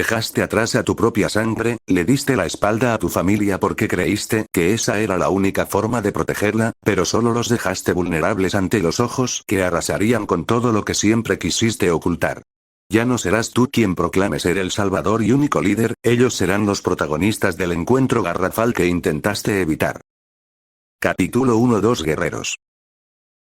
Dejaste atrás a tu propia sangre, le diste la espalda a tu familia porque creíste que esa era la única forma de protegerla, pero solo los dejaste vulnerables ante los ojos que arrasarían con todo lo que siempre quisiste ocultar. Ya no serás tú quien proclame ser el salvador y único líder, ellos serán los protagonistas del encuentro garrafal que intentaste evitar. Capítulo 1. Dos guerreros.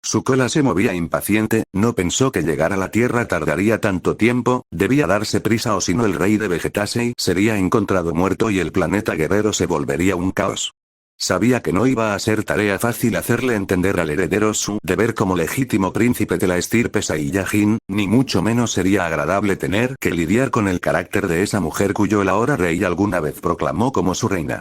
Su cola se movía impaciente, no pensó que llegar a la Tierra tardaría tanto tiempo, debía darse prisa o si no el rey de Vegetaseae sería encontrado muerto y el planeta guerrero se volvería un caos. Sabía que no iba a ser tarea fácil hacerle entender al heredero su deber como legítimo príncipe de la estirpe Saiyajin, ni mucho menos sería agradable tener que lidiar con el carácter de esa mujer cuyo el ahora rey alguna vez proclamó como su reina.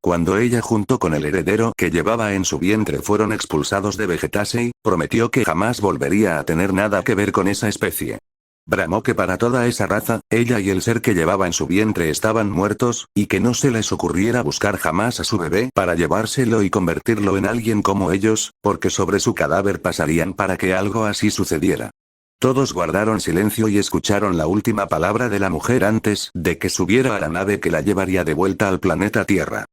Cuando ella junto con el heredero que llevaba en su vientre fueron expulsados de Vegetaseae, prometió que jamás volvería a tener nada que ver con esa especie. Bramó que para toda esa raza, ella y el ser que llevaba en su vientre estaban muertos, y que no se les ocurriera buscar jamás a su bebé para llevárselo y convertirlo en alguien como ellos, porque sobre su cadáver pasarían para que algo así sucediera. Todos guardaron silencio y escucharon la última palabra de la mujer antes de que subiera a la nave que la llevaría de vuelta al planeta Tierra.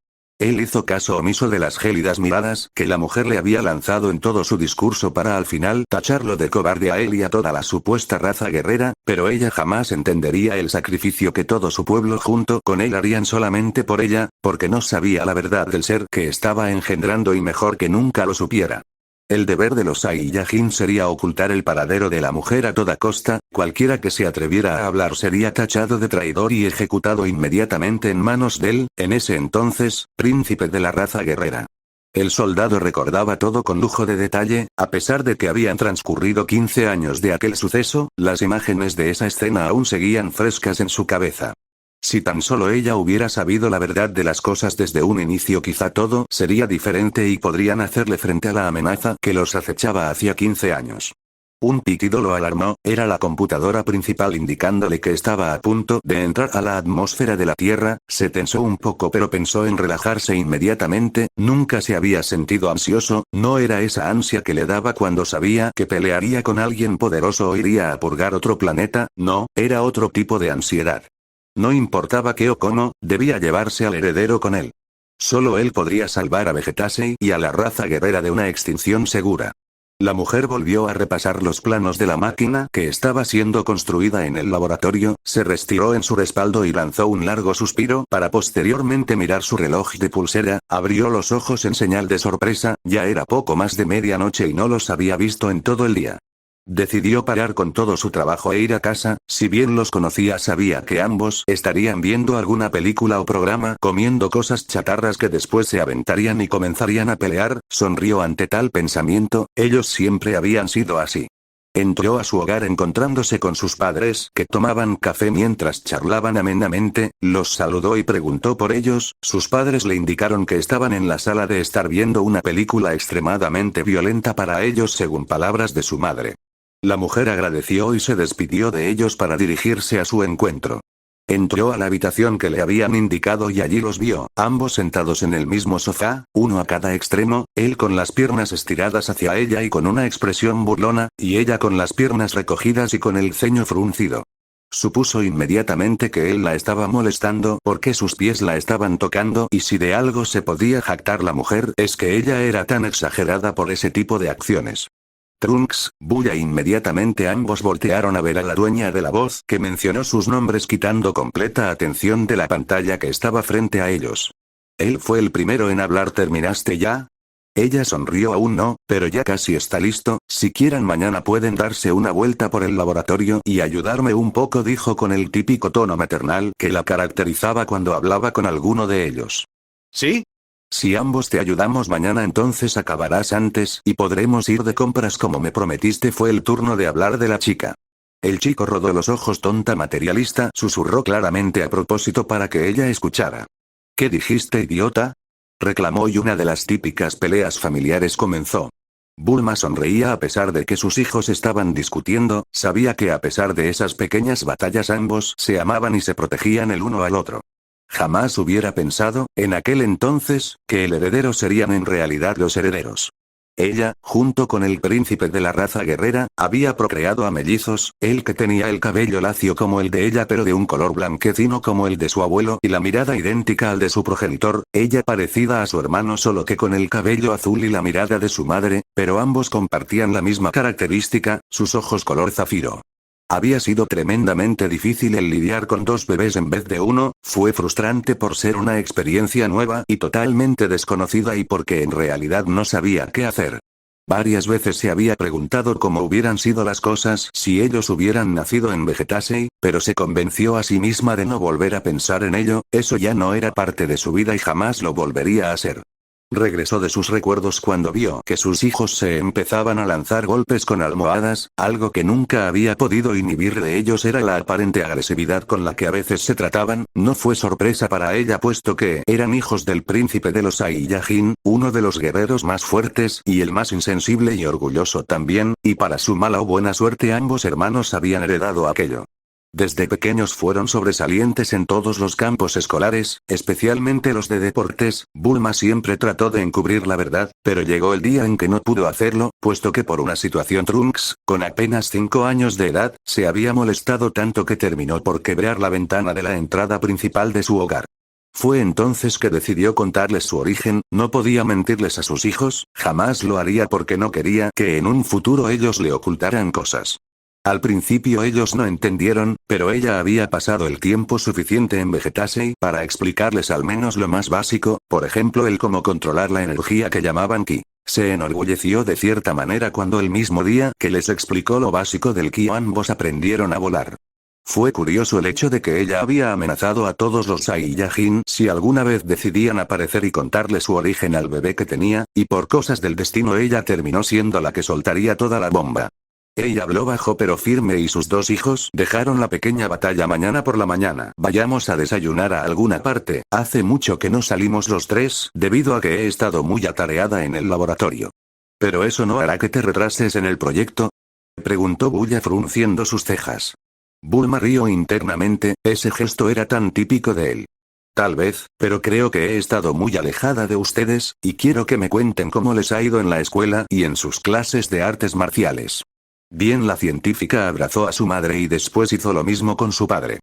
Él hizo caso omiso de las gélidas miradas que la mujer le había lanzado en todo su discurso para al final tacharlo de cobarde a él y a toda la supuesta raza guerrera, pero ella jamás entendería el sacrificio que todo su pueblo junto con él harían solamente por ella, porque no sabía la verdad del ser que estaba engendrando y mejor que nunca lo supiera. El deber de los Saiyajin sería ocultar el paradero de la mujer a toda costa, cualquiera que se atreviera a hablar sería tachado de traidor y ejecutado inmediatamente en manos del, en ese entonces, príncipe de la raza guerrera. El soldado recordaba todo con lujo de detalle, a pesar de que habían transcurrido 15 años de aquel suceso, las imágenes de esa escena aún seguían frescas en su cabeza. Si tan solo ella hubiera sabido la verdad de las cosas desde un inicio, quizá todo sería diferente y podrían hacerle frente a la amenaza que los acechaba hacía 15 años. Un pitido lo alarmó, era la computadora principal indicándole que estaba a punto de entrar a la atmósfera de la Tierra, se tensó un poco pero pensó en relajarse inmediatamente, nunca se había sentido ansioso, no era esa ansia que le daba cuando sabía que pelearía con alguien poderoso o iría a purgar otro planeta, no, era otro tipo de ansiedad. No importaba qué o cómo, debía llevarse al heredero con él. Solo él podría salvar a Vegetaseae y a la raza guerrera de una extinción segura. La mujer volvió a repasar los planos de la máquina que estaba siendo construida en el laboratorio, se retiró en su respaldo y lanzó un largo suspiro para posteriormente mirar su reloj de pulsera, abrió los ojos en señal de sorpresa, ya era poco más de medianoche y no los había visto en todo el día. Decidió parar con todo su trabajo e ir a casa, si bien los conocía sabía que ambos estarían viendo alguna película o programa comiendo cosas chatarras que después se aventarían y comenzarían a pelear, sonrió ante tal pensamiento, ellos siempre habían sido así. Entró a su hogar encontrándose con sus padres que tomaban café mientras charlaban amenamente, los saludó y preguntó por ellos, sus padres le indicaron que estaban en la sala de estar viendo una película extremadamente violenta para ellos según palabras de su madre. La mujer agradeció y se despidió de ellos para dirigirse a su encuentro. Entró a la habitación que le habían indicado y allí los vio, ambos sentados en el mismo sofá, uno a cada extremo, él con las piernas estiradas hacia ella y con una expresión burlona, y ella con las piernas recogidas y con el ceño fruncido. Supuso inmediatamente que él la estaba molestando porque sus pies la estaban tocando y si de algo se podía jactar la mujer es que ella era tan exagerada por ese tipo de acciones. Trunks, Bulla inmediatamente ambos voltearon a ver a la dueña de la voz que mencionó sus nombres quitando completa atención de la pantalla que estaba frente a ellos. Él fue el primero en hablar. ¿Terminaste ya? Ella sonrió. Aún no, pero ya casi está listo, si quieren mañana pueden darse una vuelta por el laboratorio y ayudarme un poco, dijo con el típico tono maternal que la caracterizaba cuando hablaba con alguno de ellos. ¿Sí? Si ambos te ayudamos mañana entonces acabarás antes y podremos ir de compras como me prometiste. Fue el turno de hablar de la chica. El chico rodó los ojos. Tonta materialista, susurró claramente a propósito para que ella escuchara. ¿Qué dijiste, idiota? Reclamó y una de las típicas peleas familiares comenzó. Bulma sonreía a pesar de que sus hijos estaban discutiendo, sabía que a pesar de esas pequeñas batallas ambos se amaban y se protegían el uno al otro. Jamás hubiera pensado, en aquel entonces, que el heredero serían en realidad los herederos. Ella, junto con el príncipe de la raza guerrera, había procreado a mellizos, el que tenía el cabello lacio como el de ella pero de un color blanquecino como el de su abuelo y la mirada idéntica al de su progenitor, ella parecida a su hermano solo que con el cabello azul y la mirada de su madre, pero ambos compartían la misma característica, sus ojos color zafiro. Había sido tremendamente difícil el lidiar con dos bebés en vez de uno, fue frustrante por ser una experiencia nueva y totalmente desconocida y porque en realidad no sabía qué hacer. Varias veces se había preguntado cómo hubieran sido las cosas si ellos hubieran nacido en Vegetaseae, pero se convenció a sí misma de no volver a pensar en ello, eso ya no era parte de su vida y jamás lo volvería a ser. Regresó de sus recuerdos cuando vio que sus hijos se empezaban a lanzar golpes con almohadas, algo que nunca había podido inhibir de ellos era la aparente agresividad con la que a veces se trataban, no fue sorpresa para ella puesto que eran hijos del príncipe de los Saiyajin, uno de los guerreros más fuertes y el más insensible y orgulloso también, y para su mala o buena suerte ambos hermanos habían heredado aquello. Desde pequeños fueron sobresalientes en todos los campos escolares, especialmente los de deportes. Bulma siempre trató de encubrir la verdad, pero llegó el día en que no pudo hacerlo, puesto que por una situación Trunks, con apenas 5 años de edad, se había molestado tanto que terminó por quebrar la ventana de la entrada principal de su hogar. Fue entonces que decidió contarles su origen, no podía mentirles a sus hijos, jamás lo haría porque no quería que en un futuro ellos le ocultaran cosas. Al principio ellos no entendieron, pero ella había pasado el tiempo suficiente en Vegetaseae para explicarles al menos lo más básico, por ejemplo el cómo controlar la energía que llamaban Ki. Se enorgulleció de cierta manera cuando el mismo día que les explicó lo básico del Ki ambos aprendieron a volar. Fue curioso el hecho de que ella había amenazado a todos los Saiyajin si alguna vez decidían aparecer y contarle su origen al bebé que tenía, y por cosas del destino ella terminó siendo la que soltaría toda la bomba. Ella habló bajo pero firme y sus dos hijos dejaron la pequeña batalla. Mañana por la mañana vayamos a desayunar a alguna parte, hace mucho que no salimos los tres debido a que he estado muy atareada en el laboratorio. ¿Pero eso no hará que te retrases en el proyecto?, preguntó Bulla frunciendo sus cejas. Bulma rió internamente, ese gesto era tan típico de él. Tal vez, pero creo que he estado muy alejada de ustedes, y quiero que me cuenten cómo les ha ido en la escuela y en sus clases de artes marciales. Bien, la científica abrazó a su madre y después hizo lo mismo con su padre.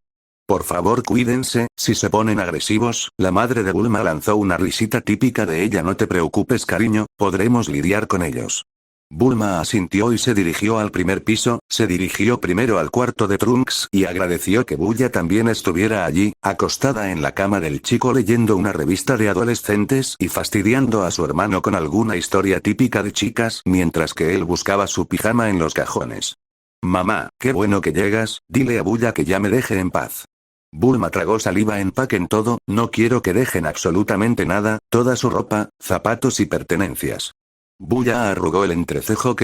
Por favor cuídense, si se ponen agresivos, la madre de Bulma lanzó una risita típica de ella. No te preocupes cariño, podremos lidiar con ellos. Bulma asintió y se dirigió al primer piso, se dirigió primero al cuarto de Trunks y agradeció que Bulla también estuviera allí, acostada en la cama del chico leyendo una revista de adolescentes y fastidiando a su hermano con alguna historia típica de chicas mientras que él buscaba su pijama en los cajones. Mamá, qué bueno que llegas, dile a Bulla que ya me deje en paz. Bulma tragó saliva. Empaquen todo, no quiero que dejen absolutamente nada, toda su ropa, zapatos y pertenencias. Bulla arrugó el entrecejo.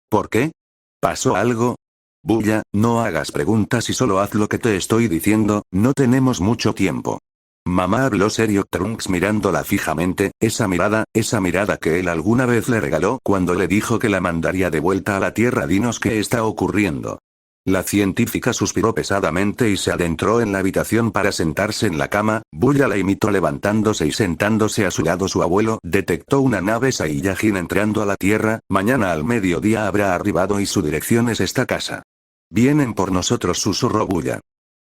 ¿Por qué? ¿Pasó algo? Bulla, no hagas preguntas y solo haz lo que te estoy diciendo, no tenemos mucho tiempo. Mamá, habló serio Trunks mirándola fijamente, esa mirada que él alguna vez le regaló cuando le dijo que la mandaría de vuelta a la Tierra. Dinos qué está ocurriendo. La científica suspiró pesadamente y se adentró en la habitación para sentarse en la cama. Bulla la imitó levantándose y sentándose a su lado. Su abuelo detectó una nave Saiyajin entrando a la Tierra, mañana al mediodía habrá arribado y su dirección es esta casa. Vienen por nosotros, susurró Bulla.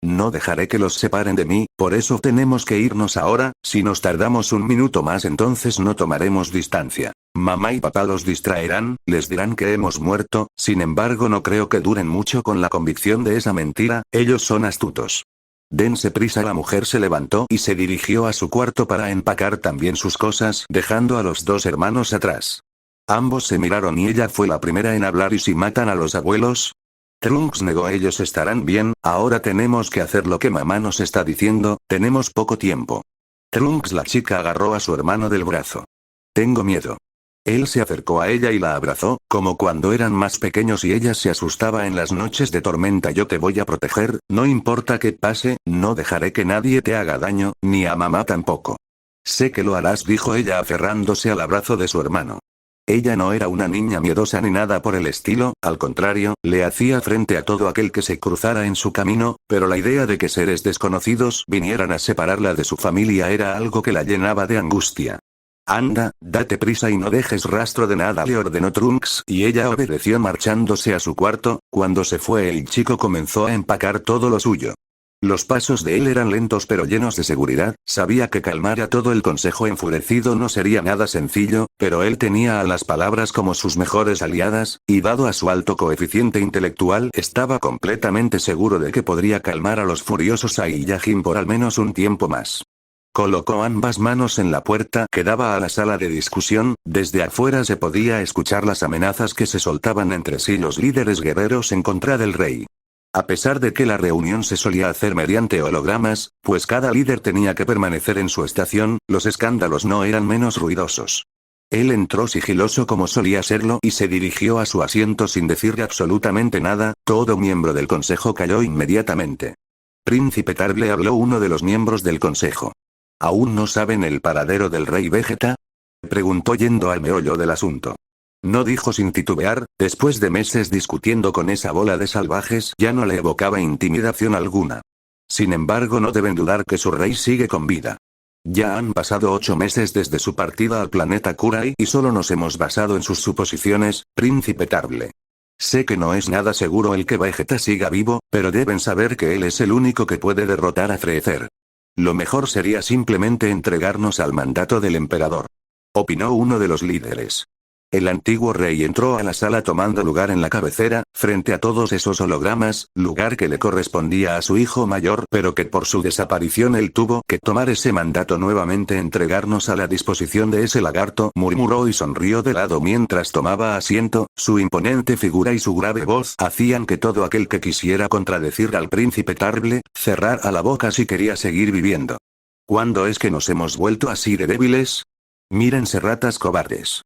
No dejaré que los separen de mí, por eso tenemos que irnos ahora, si nos tardamos un minuto más entonces no tomaremos distancia. Mamá y papá los distraerán, les dirán que hemos muerto, sin embargo no creo que duren mucho con la convicción de esa mentira, ellos son astutos. Dense prisa. La mujer se levantó y se dirigió a su cuarto para empacar también sus cosas, dejando a los dos hermanos atrás. Ambos se miraron y ella fue la primera en hablar. ¿Y si matan a los abuelos? Trunks negó. Ellos estarán bien, ahora tenemos que hacer lo que mamá nos está diciendo, tenemos poco tiempo. Trunks, la chica agarró a su hermano del brazo. Tengo miedo. Él se acercó a ella y la abrazó, como cuando eran más pequeños y ella se asustaba en las noches de tormenta. Yo te voy a proteger, no importa qué pase, no dejaré que nadie te haga daño, ni a mamá tampoco. Sé que lo harás, dijo ella aferrándose al abrazo de su hermano. Ella no era una niña miedosa ni nada por el estilo, al contrario, le hacía frente a todo aquel que se cruzara en su camino, pero la idea de que seres desconocidos vinieran a separarla de su familia era algo que la llenaba de angustia. Anda, date prisa y no dejes rastro de nada, le ordenó Trunks, y ella obedeció marchándose a su cuarto. Cuando se fue el chico comenzó a empacar todo lo suyo. Los pasos de él eran lentos pero llenos de seguridad, sabía que calmar a todo el consejo enfurecido no sería nada sencillo, pero él tenía a las palabras como sus mejores aliadas, y dado a su alto coeficiente intelectual estaba completamente seguro de que podría calmar a los furiosos Saiyajin por al menos un tiempo más. Colocó ambas manos en la puerta que daba a la sala de discusión. Desde afuera se podía escuchar las amenazas que se soltaban entre sí los líderes guerreros en contra del rey. A pesar de que la reunión se solía hacer mediante hologramas, pues cada líder tenía que permanecer en su estación, los escándalos no eran menos ruidosos. Él entró sigiloso como solía serlo y se dirigió a su asiento sin decirle absolutamente nada. Todo miembro del consejo calló inmediatamente. Príncipe Tarble, habló uno de los miembros del consejo. ¿Aún no saben el paradero del rey Vegeta? Preguntó yendo al meollo del asunto. No, dijo sin titubear, después de meses discutiendo con esa bola de salvajes ya no le evocaba intimidación alguna. Sin embargo, no deben dudar que su rey sigue con vida. Ya han pasado 8 meses desde su partida al planeta Kurai y solo nos hemos basado en sus suposiciones, príncipe Tarble. Sé que no es nada seguro el que Vegeta siga vivo, pero deben saber que él es el único que puede derrotar a Freezer. Lo mejor sería simplemente entregarnos al mandato del emperador. Opinó uno de los líderes. El antiguo rey entró a la sala tomando lugar en la cabecera, frente a todos esos hologramas, lugar que le correspondía a su hijo mayor, pero que por su desaparición él tuvo que tomar ese mandato nuevamente, entregarnos a la disposición de ese lagarto, murmuró y sonrió de lado mientras tomaba asiento. Su imponente figura y su grave voz hacían que todo aquel que quisiera contradecir al príncipe Tarble, cerrara la boca si quería seguir viviendo. ¿Cuándo es que nos hemos vuelto así de débiles? Mírense, ratas cobardes.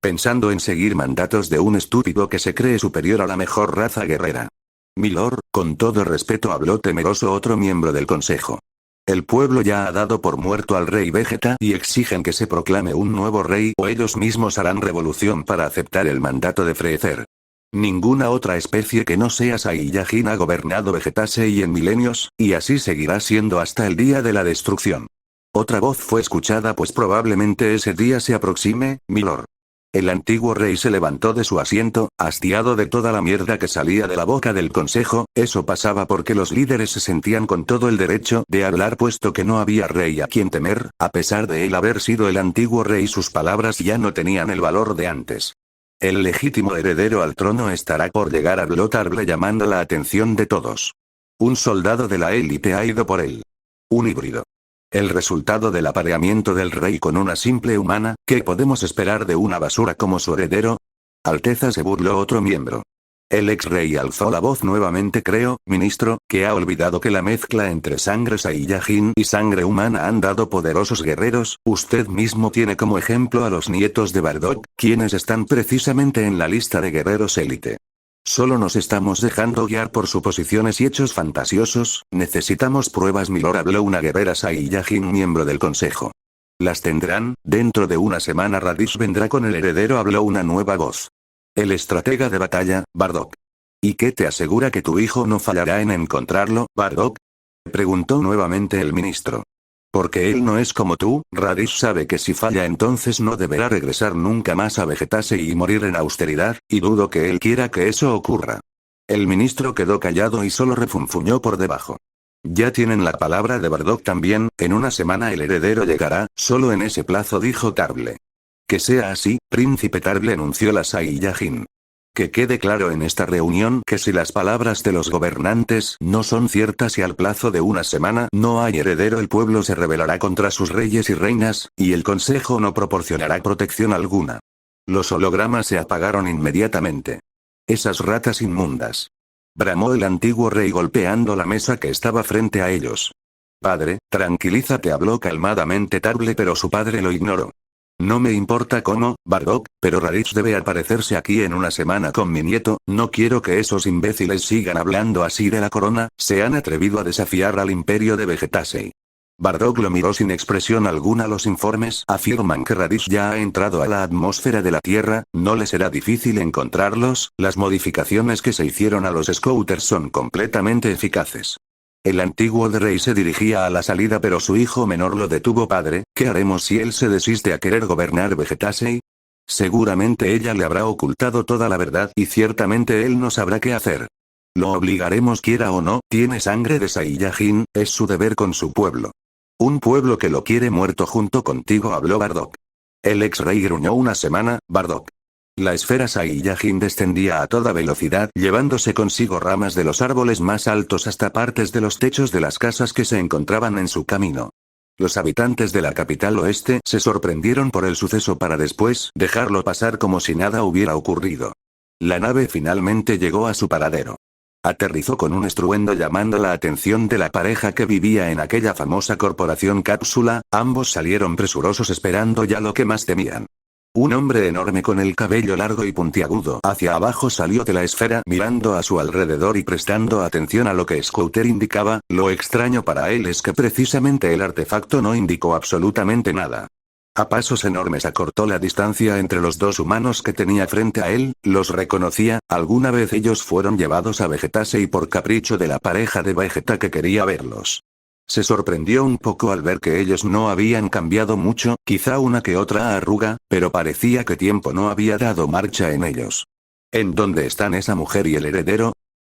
Pensando en seguir mandatos de un estúpido que se cree superior a la mejor raza guerrera. Milord, con todo respeto, habló temeroso otro miembro del consejo. El pueblo ya ha dado por muerto al rey Vegeta y exigen que se proclame un nuevo rey o ellos mismos harán revolución para aceptar el mandato de Freezer. Ninguna otra especie que no sea Saiyajin ha gobernado Vegetasei en milenios, y así seguirá siendo hasta el día de la destrucción. Otra voz fue escuchada, pues probablemente ese día se aproxime, milord. El antiguo rey se levantó de su asiento, hastiado de toda la mierda que salía de la boca del consejo. Eso pasaba porque los líderes se sentían con todo el derecho de hablar, puesto que no había rey a quien temer. A pesar de él haber sido el antiguo rey, sus palabras ya no tenían el valor de antes. El legítimo heredero al trono estará por llegar, habló Tarble llamando la atención de todos. Un soldado de la élite ha ido por él. Un híbrido. El resultado del apareamiento del rey con una simple humana. ¿Qué podemos esperar de una basura como su heredero? Alteza, se burló otro miembro. El ex rey alzó la voz nuevamente. Creo, ministro, que ha olvidado que la mezcla entre sangre Saiyajin y sangre humana han dado poderosos guerreros. Usted mismo tiene como ejemplo a los nietos de Bardock, quienes están precisamente en la lista de guerreros élite. Solo nos estamos dejando guiar por suposiciones y hechos fantasiosos. Necesitamos pruebas, milord, habló una guerrera Saiyajin miembro del consejo. Las tendrán. Dentro de una semana Raditz vendrá con el heredero, habló una nueva voz. El estratega de batalla, Bardock. ¿Y qué te asegura que tu hijo no fallará en encontrarlo, Bardock? Preguntó nuevamente el ministro. Porque él no es como tú. Raditz sabe que si falla entonces no deberá regresar nunca más a Vegetasei y morir en austeridad, y dudo que él quiera que eso ocurra. El ministro quedó callado y solo refunfuñó por debajo. Ya tienen la palabra de Bardock también. En una semana el heredero llegará, solo en ese plazo, dijo Tarble. Que sea así, príncipe Tarble, anunció la Saiyajin. Que quede claro en esta reunión que si las palabras de los gobernantes no son ciertas y al plazo de una semana no hay heredero, el pueblo se rebelará contra sus reyes y reinas, y el consejo no proporcionará protección alguna. Los hologramas se apagaron inmediatamente. Esas ratas inmundas. Bramó el antiguo rey golpeando la mesa que estaba frente a ellos. Padre, tranquilízate, habló calmadamente Tarble, pero su padre lo ignoró. No me importa cómo, Bardock, pero Raditz debe aparecerse aquí en una semana con mi nieto. No quiero que esos imbéciles sigan hablando así de la corona. Se han atrevido a desafiar al imperio de Vegetasei. Bardock lo miró sin expresión alguna. Los informes afirman que Raditz ya ha entrado a la atmósfera de la Tierra. No le será difícil encontrarlos. Las modificaciones que se hicieron a los Scouters son completamente eficaces. El antiguo rey se dirigía a la salida pero su hijo menor lo detuvo. Padre, ¿qué haremos si él se desiste a querer gobernar Vegetaseae? Seguramente ella le habrá ocultado toda la verdad y ciertamente él no sabrá qué hacer. Lo obligaremos quiera o no, tiene sangre de Saiyajin, es su deber con su pueblo. Un pueblo que lo quiere muerto junto contigo, habló Bardock. El ex-rey gruñó. Una semana, Bardock. La esfera Saiyajin descendía a toda velocidad, llevándose consigo ramas de los árboles más altos hasta partes de los techos de las casas que se encontraban en su camino. Los habitantes de la capital oeste se sorprendieron por el suceso para después dejarlo pasar como si nada hubiera ocurrido. La nave finalmente llegó a su paradero. Aterrizó con un estruendo llamando la atención de la pareja que vivía en aquella famosa corporación Cápsula. Ambos salieron presurosos esperando ya lo que más temían. Un hombre enorme con el cabello largo y puntiagudo hacia abajo salió de la esfera mirando a su alrededor y prestando atención a lo que Scouter indicaba. Lo extraño para él es que precisamente el artefacto no indicó absolutamente nada. A pasos enormes acortó la distancia entre los dos humanos que tenía frente a él, los reconocía. Alguna vez ellos fueron llevados a Vegetaseae por capricho de la pareja de Vegeta que quería verlos. Se sorprendió un poco al ver que ellos no habían cambiado mucho, quizá una que otra arruga, pero parecía que tiempo no había dado marcha en ellos. ¿En dónde están esa mujer y el heredero?,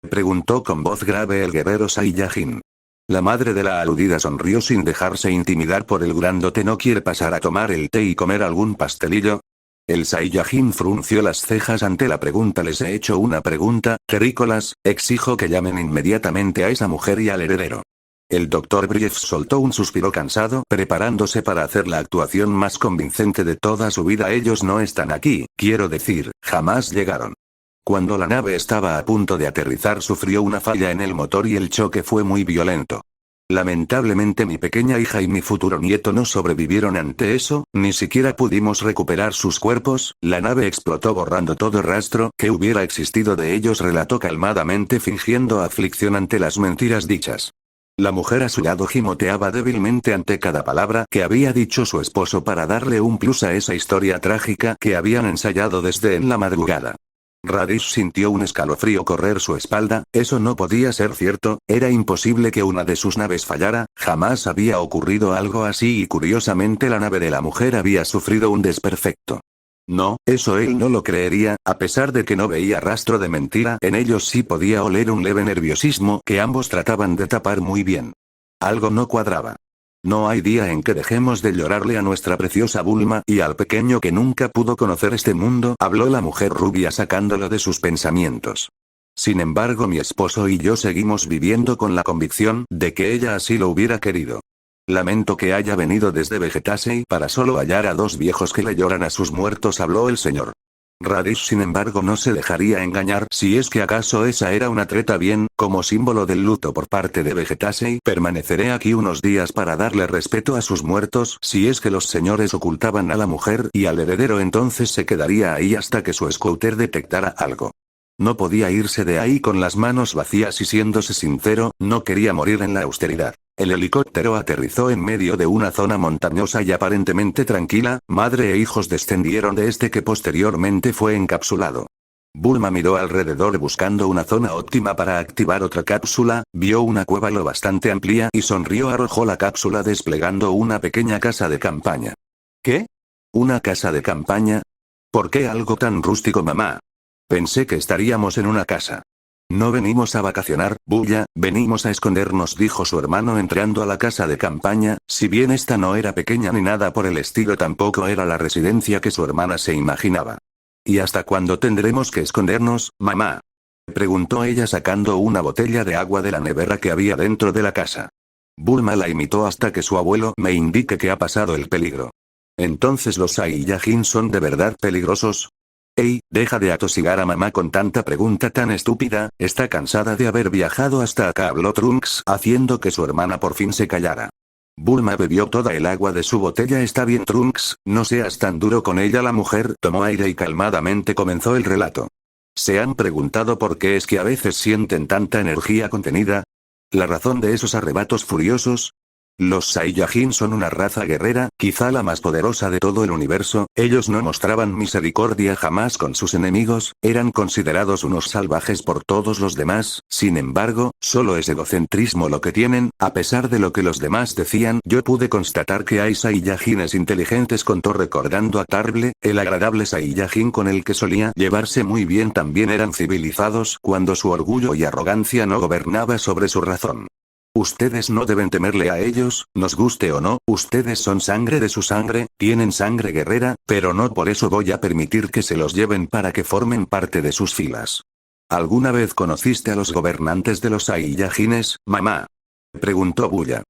preguntó con voz grave el guerrero Saiyajin. La madre de la aludida sonrió sin dejarse intimidar por el grandote. ¿No quiere pasar a tomar el té y comer algún pastelillo? El Saiyajin frunció las cejas ante la pregunta. Les he hecho una pregunta, terrícolas, exijo que llamen inmediatamente a esa mujer y al heredero. El Dr. Brief soltó un suspiro cansado, preparándose para hacer la actuación más convincente de toda su vida. Ellos no están aquí, quiero decir, jamás llegaron. Cuando la nave estaba a punto de aterrizar sufrió una falla en el motor y el choque fue muy violento. Lamentablemente mi pequeña hija y mi futuro nieto no sobrevivieron ante eso, ni siquiera pudimos recuperar sus cuerpos. La nave explotó borrando todo rastro que hubiera existido de ellos, relató calmadamente fingiendo aflicción ante las mentiras dichas. La mujer a su lado gimoteaba débilmente ante cada palabra que había dicho su esposo para darle un plus a esa historia trágica que habían ensayado desde en la madrugada. Radish sintió un escalofrío correr su espalda. Eso no podía ser cierto, era imposible que una de sus naves fallara, jamás había ocurrido algo así y curiosamente la nave de la mujer había sufrido un desperfecto. No, eso él no lo creería, a pesar de que no veía rastro de mentira en ellos sí podía oler un leve nerviosismo que ambos trataban de tapar muy bien. Algo no cuadraba. No hay día en que dejemos de llorarle a nuestra preciosa Bulma y al pequeño que nunca pudo conocer este mundo, habló la mujer rubia sacándolo de sus pensamientos. Sin embargo, mi esposo y yo seguimos viviendo con la convicción de que ella así lo hubiera querido. Lamento que haya venido desde Vegetaseae para solo hallar a dos viejos que le lloran a sus muertos, habló el señor. Radish sin embargo no se dejaría engañar. Si es que acaso esa era una treta, bien, como símbolo del luto por parte de Vegetaseae permaneceré aquí unos días para darle respeto a sus muertos. Si es que los señores ocultaban a la mujer y al heredero, entonces se quedaría ahí hasta que su scouter detectara algo. No podía irse de ahí con las manos vacías y siéndose sincero, no quería morir en la austeridad. El helicóptero aterrizó en medio de una zona montañosa y aparentemente tranquila. Madre e hijos descendieron de este que posteriormente fue encapsulado. Bulma miró alrededor buscando una zona óptima para activar otra cápsula, vio una cueva lo bastante amplia y sonrió. Arrojó la cápsula desplegando una pequeña casa de campaña. ¿Qué? ¿Una casa de campaña? ¿Por qué algo tan rústico, mamá? Pensé que estaríamos en una casa. No venimos a vacacionar, Bulla, venimos a escondernos, dijo su hermano entrando a la casa de campaña. Si bien esta no era pequeña ni nada por el estilo, tampoco era la residencia que su hermana se imaginaba. ¿Y hasta cuándo tendremos que escondernos, mamá?, preguntó ella sacando una botella de agua de la nevera que había dentro de la casa. Bulma la imitó hasta que su abuelo me indique que ha pasado el peligro. ¿Entonces los Saiyajin son de verdad peligrosos? Ey, deja de atosigar a mamá con tanta pregunta tan estúpida, está cansada de haber viajado hasta acá, habló Trunks, haciendo que su hermana por fin se callara. Bulma bebió toda el agua de su botella. Está bien, Trunks, no seas tan duro con ella. La mujer tomó aire y calmadamente comenzó el relato. ¿Se han preguntado por qué es que a veces sienten tanta energía contenida? ¿La razón de esos arrebatos furiosos? Los Saiyajin son una raza guerrera, quizá la más poderosa de todo el universo. Ellos no mostraban misericordia jamás con sus enemigos, eran considerados unos salvajes por todos los demás. Sin embargo, solo es egocentrismo lo que tienen. A pesar de lo que los demás decían, yo pude constatar que hay Saiyajines inteligentes, contó recordando a Tarble. El agradable Saiyajin con el que solía llevarse muy bien también eran civilizados cuando su orgullo y arrogancia no gobernaba sobre su razón. Ustedes no deben temerle a ellos, nos guste o no, ustedes son sangre de su sangre, tienen sangre guerrera, pero no por eso voy a permitir que se los lleven para que formen parte de sus filas. ¿Alguna vez conociste a los gobernantes de los Saiyajines, mamá? Preguntó Bulla.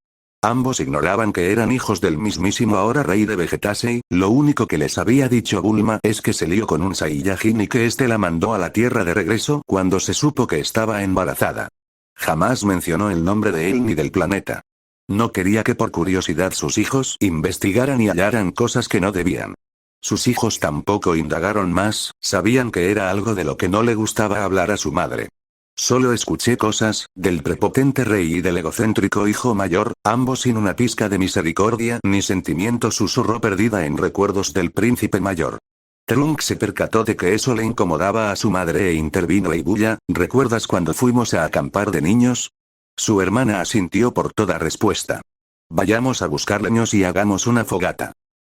Ambos ignoraban que eran hijos del mismísimo ahora rey de Vegetasei. Lo único que les había dicho Bulma es que se lió con un Saiyajin y que éste la mandó a la tierra de regreso cuando se supo que estaba embarazada. Jamás mencionó el nombre de él ni del planeta. No quería que por curiosidad sus hijos investigaran y hallaran cosas que no debían. Sus hijos tampoco indagaron más, sabían que era algo de lo que no le gustaba hablar a su madre. Solo escuché cosas, del prepotente rey y del egocéntrico hijo mayor, ambos sin una pizca de misericordia ni sentimiento, susurró perdida en recuerdos del príncipe mayor. Trunks se percató de que eso le incomodaba a su madre e intervino. Y Bulla, ¿recuerdas cuando fuimos a acampar de niños? Su hermana asintió por toda respuesta. Vayamos a buscar leños y hagamos una fogata.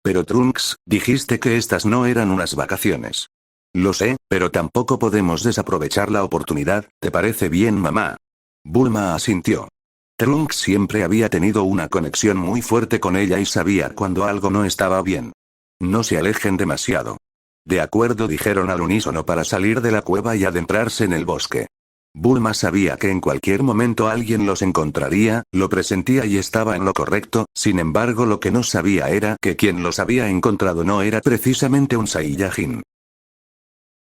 Pero Trunks, dijiste que estas no eran unas vacaciones. Lo sé, pero tampoco podemos desaprovechar la oportunidad, ¿te parece bien, mamá? Bulma asintió. Trunks siempre había tenido una conexión muy fuerte con ella y sabía cuando algo no estaba bien. No se alejen demasiado. De acuerdo, dijeron al unísono para salir de la cueva y adentrarse en el bosque. Bulma sabía que en cualquier momento alguien los encontraría, lo presentía y estaba en lo correcto. Sin embargo, lo que no sabía era que quien los había encontrado no era precisamente un Saiyajin.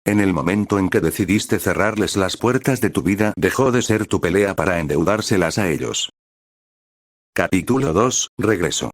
En el momento en que decidiste cerrarles las puertas de tu vida, dejó de ser tu pelea para endeudárselas a ellos. Capítulo 2, Regreso.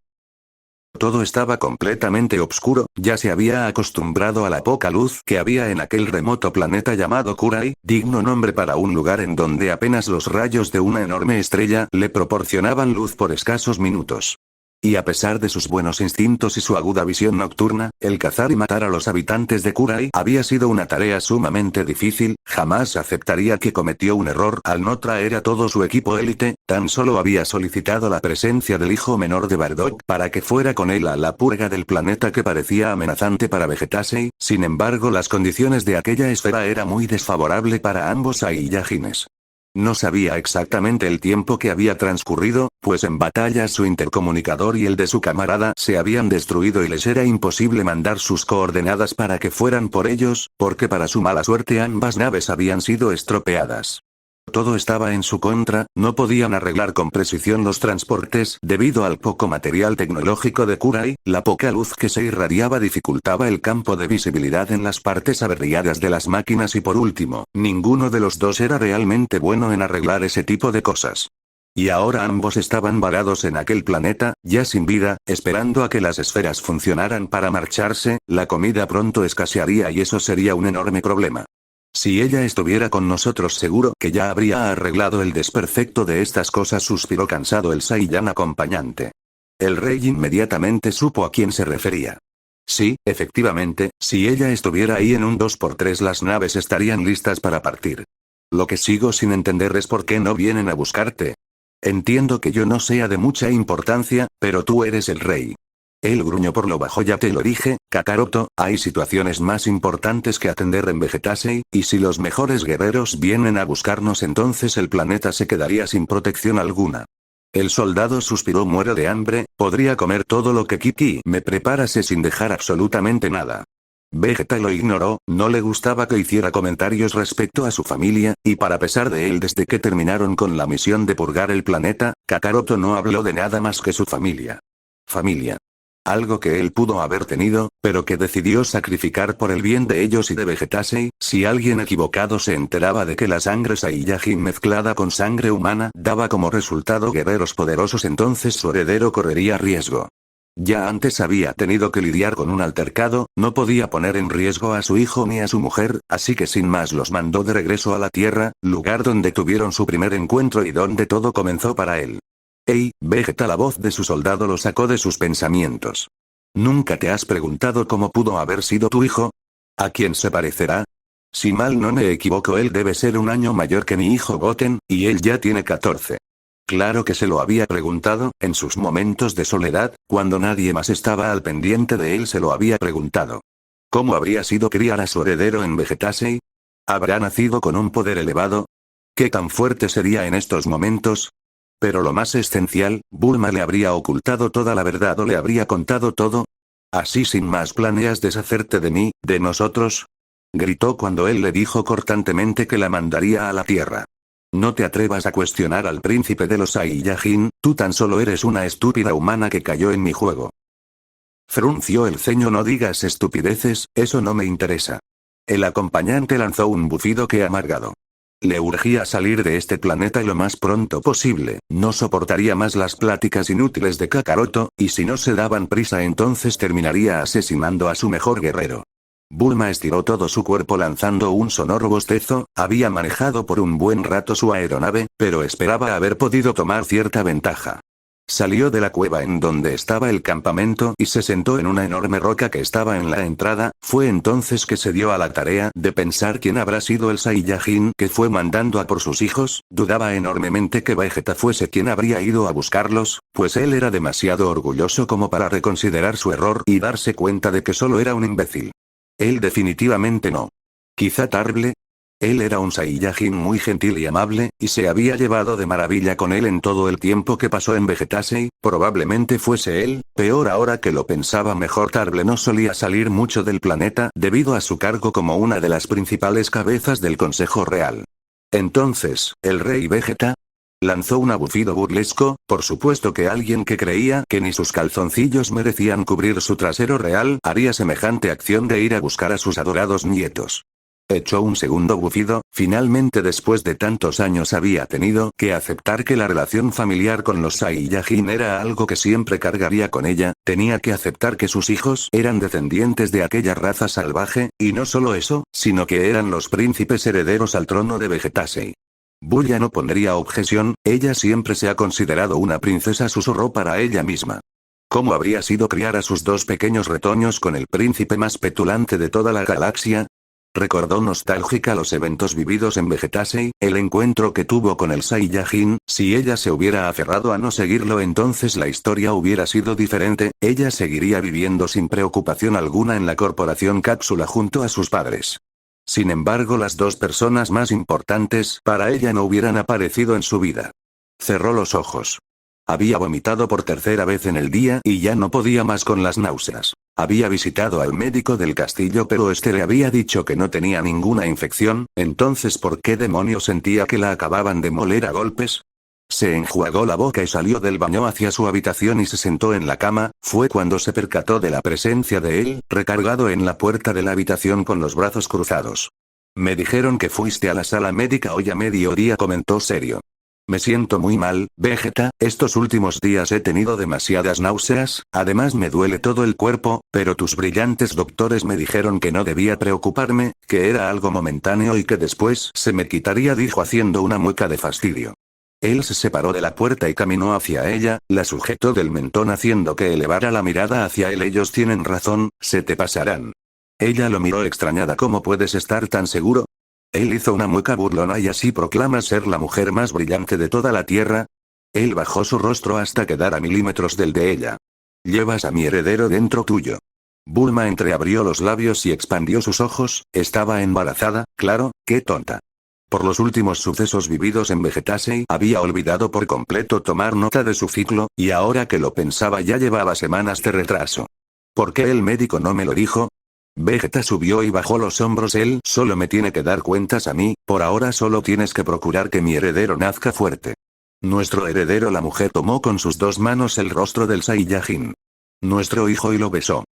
Todo estaba completamente oscuro, ya se había acostumbrado a la poca luz que había en aquel remoto planeta llamado Kurai, digno nombre para un lugar en donde apenas los rayos de una enorme estrella le proporcionaban luz por escasos minutos. Y a pesar de sus buenos instintos y su aguda visión nocturna, el cazar y matar a los habitantes de Kurai había sido una tarea sumamente difícil. Jamás aceptaría que cometió un error al no traer a todo su equipo élite. Tan solo había solicitado la presencia del hijo menor de Bardock para que fuera con él a la purga del planeta que parecía amenazante para Vegetasei. Sin embargo, las condiciones de aquella esfera era muy desfavorable para ambos Saiyajines. No sabía exactamente el tiempo que había transcurrido, pues en batallas su intercomunicador y el de su camarada se habían destruido y les era imposible mandar sus coordenadas para que fueran por ellos, porque para su mala suerte ambas naves habían sido estropeadas. Todo estaba en su contra, no podían arreglar con precisión los transportes debido al poco material tecnológico de Kurai, la poca luz que se irradiaba dificultaba el campo de visibilidad en las partes averiadas de las máquinas y por último, ninguno de los dos era realmente bueno en arreglar ese tipo de cosas. Y ahora ambos estaban varados en aquel planeta, ya sin vida, esperando a que las esferas funcionaran para marcharse. La comida pronto escasearía y eso sería un enorme problema. Si ella estuviera con nosotros seguro que ya habría arreglado el desperfecto de estas cosas, suspiró cansado el Saiyan acompañante. El rey inmediatamente supo a quién se refería. Sí, efectivamente, si ella estuviera ahí en un 2×3 las naves estarían listas para partir. Lo que sigo sin entender es por qué no vienen a buscarte. Entiendo que yo no sea de mucha importancia, pero tú eres el rey. Él gruñó por lo bajo. Ya te lo dije, Kakaroto, hay situaciones más importantes que atender en Vegetasei, y si los mejores guerreros vienen a buscarnos entonces el planeta se quedaría sin protección alguna. El soldado suspiró. Muero de hambre, podría comer todo lo que Kiki me preparase sin dejar absolutamente nada. Vegeta lo ignoró, no le gustaba que hiciera comentarios respecto a su familia, y para pesar de él desde que terminaron con la misión de purgar el planeta, Kakaroto no habló de nada más que su familia. Familia. Algo que él pudo haber tenido, pero que decidió sacrificar por el bien de ellos y de Vegetasei. Si alguien equivocado se enteraba de que la sangre Saiyajin mezclada con sangre humana daba como resultado guerreros poderosos, entonces su heredero correría riesgo. Ya antes había tenido que lidiar con un altercado, no podía poner en riesgo a su hijo ni a su mujer, así que sin más los mandó de regreso a la Tierra, lugar donde tuvieron su primer encuentro y donde todo comenzó para él. Hey, Vegeta, la voz de su soldado lo sacó de sus pensamientos. ¿Nunca te has preguntado cómo pudo haber sido tu hijo? ¿A quién se parecerá? Si mal no me equivoco, él debe ser un año mayor que mi hijo Goten, y él ya tiene 14. Claro que se lo había preguntado, en sus momentos de soledad, cuando nadie más estaba al pendiente de él, se lo había preguntado. ¿Cómo habría sido criar a su heredero en Vegetasei? ¿Habrá nacido con un poder elevado? ¿Qué tan fuerte sería en estos momentos? Pero lo más esencial, ¿Bulma le habría ocultado toda la verdad o le habría contado todo? ¿Así sin más planeas deshacerte de mí, de nosotros? Gritó cuando él le dijo cortantemente que la mandaría a la tierra. No te atrevas a cuestionar al príncipe de los Saiyajin, tú tan solo eres una estúpida humana que cayó en mi juego. Frunció el ceño. No digas estupideces, eso no me interesa. El acompañante lanzó un bufido que amargado. Le urgía salir de este planeta lo más pronto posible, no soportaría más las pláticas inútiles de Kakaroto, y si no se daban prisa entonces terminaría asesinando a su mejor guerrero. Bulma estiró todo su cuerpo lanzando un sonoro bostezo, había manejado por un buen rato su aeronave, pero esperaba haber podido tomar cierta ventaja. Salió de la cueva en donde estaba el campamento y se sentó en una enorme roca que estaba en la entrada. Fue entonces que se dio a la tarea de pensar quién habrá sido el Saiyajin que fue mandando a por sus hijos. Dudaba enormemente que Vegeta fuese quien habría ido a buscarlos, pues él era demasiado orgulloso como para reconsiderar su error y darse cuenta de que solo era un imbécil. Él definitivamente no. ¿Quizá Tarble? Él era un Saiyajin muy gentil y amable, y se había llevado de maravilla con él en todo el tiempo que pasó en Vegetasei. Probablemente fuese él, peor ahora que lo pensaba mejor. Tarble no solía salir mucho del planeta debido a su cargo como una de las principales cabezas del Consejo Real. Entonces, ¿el rey Vegeta? Lanzó un bufido burlesco. Por supuesto que alguien que creía que ni sus calzoncillos merecían cubrir su trasero real haría semejante acción de ir a buscar a sus adorados nietos. Echó un segundo bufido. Finalmente, después de tantos años, había tenido que aceptar que la relación familiar con los Saiyajin era algo que siempre cargaría con ella. Tenía que aceptar que sus hijos eran descendientes de aquella raza salvaje, y no solo eso, sino que eran los príncipes herederos al trono de Vegetasei. Bulla no pondría objeción, ella siempre se ha considerado una princesa, susurró para ella misma. ¿Cómo habría sido criar a sus dos pequeños retoños con el príncipe más petulante de toda la galaxia? Recordó nostálgica los eventos vividos en Vegetasei, el encuentro que tuvo con el Saiyajin. Si ella se hubiera aferrado a no seguirlo, entonces la historia hubiera sido diferente. Ella seguiría viviendo sin preocupación alguna en la corporación Cápsula junto a sus padres. Sin embargo, las dos personas más importantes para ella no hubieran aparecido en su vida. Cerró los ojos. Había vomitado por tercera vez en el día y ya no podía más con las náuseas. Había visitado al médico del castillo, pero este le había dicho que no tenía ninguna infección. Entonces, ¿por qué demonios sentía que la acababan de moler a golpes? Se enjuagó la boca y salió del baño hacia su habitación y se sentó en la cama. Fue cuando se percató de la presencia de él, recargado en la puerta de la habitación con los brazos cruzados. Me dijeron que fuiste a la sala médica hoy a mediodía, comentó serio. Me siento muy mal, Vegeta, estos últimos días he tenido demasiadas náuseas, además me duele todo el cuerpo, pero tus brillantes doctores me dijeron que no debía preocuparme, que era algo momentáneo y que después se me quitaría, dijo haciendo una mueca de fastidio. Él se separó de la puerta y caminó hacia ella, la sujetó del mentón haciendo que elevara la mirada hacia él. Ellos tienen razón, se te pasarán. Ella lo miró extrañada. ¿Cómo puedes estar tan seguro? Él hizo una mueca burlona. ¿Y así proclamas ser la mujer más brillante de toda la tierra? Él bajó su rostro hasta quedar a milímetros del de ella. Llevas a mi heredero dentro tuyo. Bulma entreabrió los labios y expandió sus ojos. Estaba embarazada, claro, qué tonta. Por los últimos sucesos vividos en Vegetasei, había olvidado por completo tomar nota de su ciclo, y ahora que lo pensaba ya llevaba semanas de retraso. ¿Por qué el médico no me lo dijo? Vegeta subió y bajó los hombros. Él solo me tiene que dar cuentas a mí, por ahora solo tienes que procurar que mi heredero nazca fuerte. Nuestro heredero. La mujer tomó con sus dos manos el rostro del Saiyajin. Nuestro hijo, y lo besó.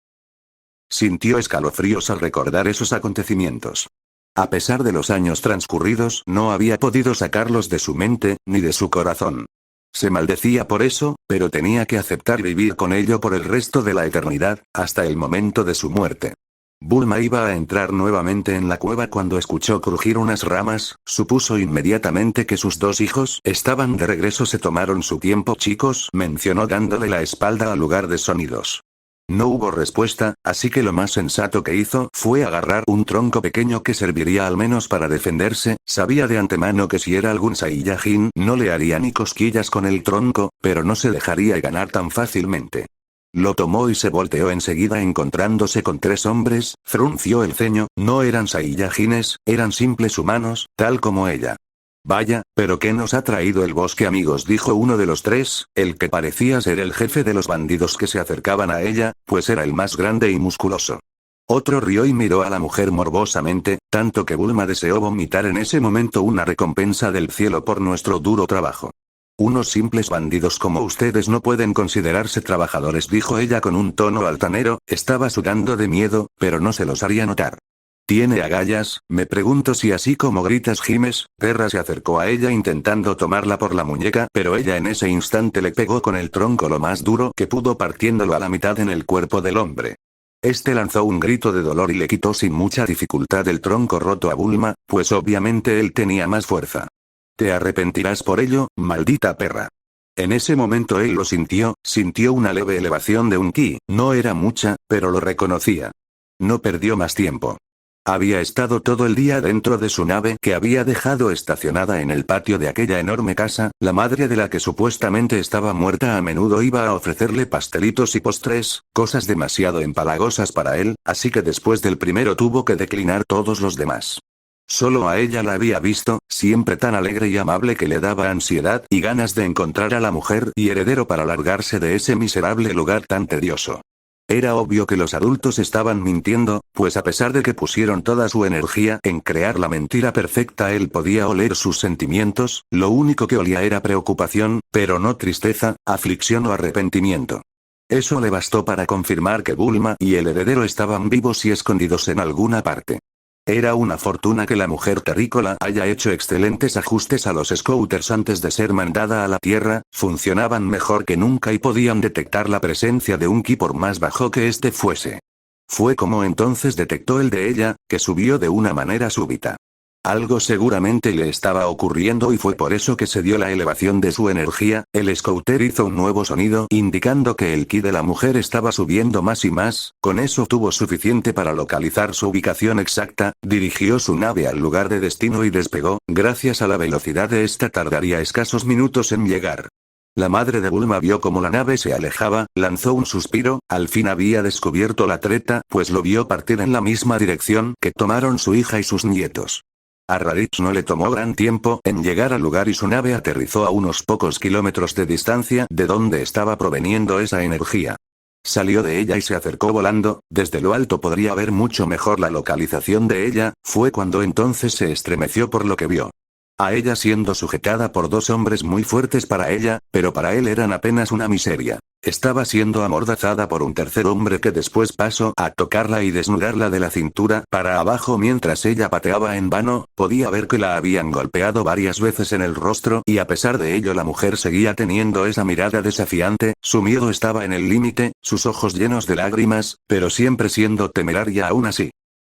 Sintió escalofríos al recordar esos acontecimientos. A pesar de los años transcurridos, no había podido sacarlos de su mente, ni de su corazón. Se maldecía por eso, pero tenía que aceptar vivir con ello por el resto de la eternidad, hasta el momento de su muerte. Bulma iba a entrar nuevamente en la cueva cuando escuchó crujir unas ramas, supuso inmediatamente que sus dos hijos estaban de regreso. Se tomaron su tiempo, chicos, mencionó dándole la espalda al lugar de sonidos. No hubo respuesta, así que lo más sensato que hizo fue agarrar un tronco pequeño que serviría al menos para defenderse. Sabía de antemano que si era algún Saiyajin no le haría ni cosquillas con el tronco, pero no se dejaría ganar tan fácilmente. Lo tomó y se volteó enseguida encontrándose con tres hombres, frunció el ceño, no eran Saiyajines, eran simples humanos, tal como ella. Vaya, pero ¿qué nos ha traído el bosque, amigos?, dijo uno de los tres, el que parecía ser el jefe de los bandidos que se acercaban a ella, pues era el más grande y musculoso. Otro rió y miró a la mujer morbosamente, tanto que Bulma deseó vomitar en ese momento una recompensa del cielo por nuestro duro trabajo. Unos simples bandidos como ustedes no pueden considerarse trabajadores, dijo ella con un tono altanero. Estaba sudando de miedo, pero no se los haría notar. ¿Tiene agallas? Me pregunto si así como gritas gimes. Terra se acercó a ella intentando tomarla por la muñeca, pero ella en ese instante le pegó con el tronco lo más duro que pudo, partiéndolo a la mitad en el cuerpo del hombre. Este lanzó un grito de dolor y le quitó sin mucha dificultad el tronco roto a Bulma, pues obviamente él tenía más fuerza. Te arrepentirás por ello, maldita perra. En ese momento él lo sintió una leve elevación de un ki, no era mucha, pero lo reconocía. No perdió más tiempo. Había estado todo el día dentro de su nave que había dejado estacionada en el patio de aquella enorme casa. La madre de la que supuestamente estaba muerta a menudo iba a ofrecerle pastelitos y postres, cosas demasiado empalagosas para él, así que después del primero tuvo que declinar todos los demás. Solo a ella la había visto, siempre tan alegre y amable que le daba ansiedad y ganas de encontrar a la mujer y heredero para largarse de ese miserable lugar tan tedioso. Era obvio que los adultos estaban mintiendo, pues a pesar de que pusieron toda su energía en crear la mentira perfecta, él podía oler sus sentimientos. Lo único que olía era preocupación, pero no tristeza, aflicción o arrepentimiento. Eso le bastó para confirmar que Bulma y el heredero estaban vivos y escondidos en alguna parte. Era una fortuna que la mujer terrícola haya hecho excelentes ajustes a los scouters antes de ser mandada a la Tierra, funcionaban mejor que nunca y podían detectar la presencia de un ki por más bajo que éste fuese. Fue como entonces detectó el de ella, que subió de una manera súbita. Algo seguramente le estaba ocurriendo y fue por eso que se dio la elevación de su energía. El scouter hizo un nuevo sonido indicando que el ki de la mujer estaba subiendo más y más. Con eso tuvo suficiente para localizar su ubicación exacta, dirigió su nave al lugar de destino y despegó. Gracias a la velocidad de esta tardaría escasos minutos en llegar. La madre de Bulma vio cómo la nave se alejaba, lanzó un suspiro, al fin había descubierto la treta, pues lo vio partir en la misma dirección que tomaron su hija y sus nietos. A Raditz no le tomó gran tiempo en llegar al lugar y su nave aterrizó a unos pocos kilómetros de distancia de donde estaba proveniendo esa energía. Salió de ella y se acercó volando, desde lo alto podría ver mucho mejor la localización de ella. Fue cuando entonces se estremeció por lo que vio. A ella siendo sujetada por dos hombres muy fuertes para ella, pero para él eran apenas una miseria. Estaba siendo amordazada por un tercer hombre que después pasó a tocarla y desnudarla de la cintura para abajo mientras ella pateaba en vano. Podía ver que la habían golpeado varias veces en el rostro y a pesar de ello la mujer seguía teniendo esa mirada desafiante. Su miedo estaba en el límite, sus ojos llenos de lágrimas, pero siempre siendo temeraria aún así.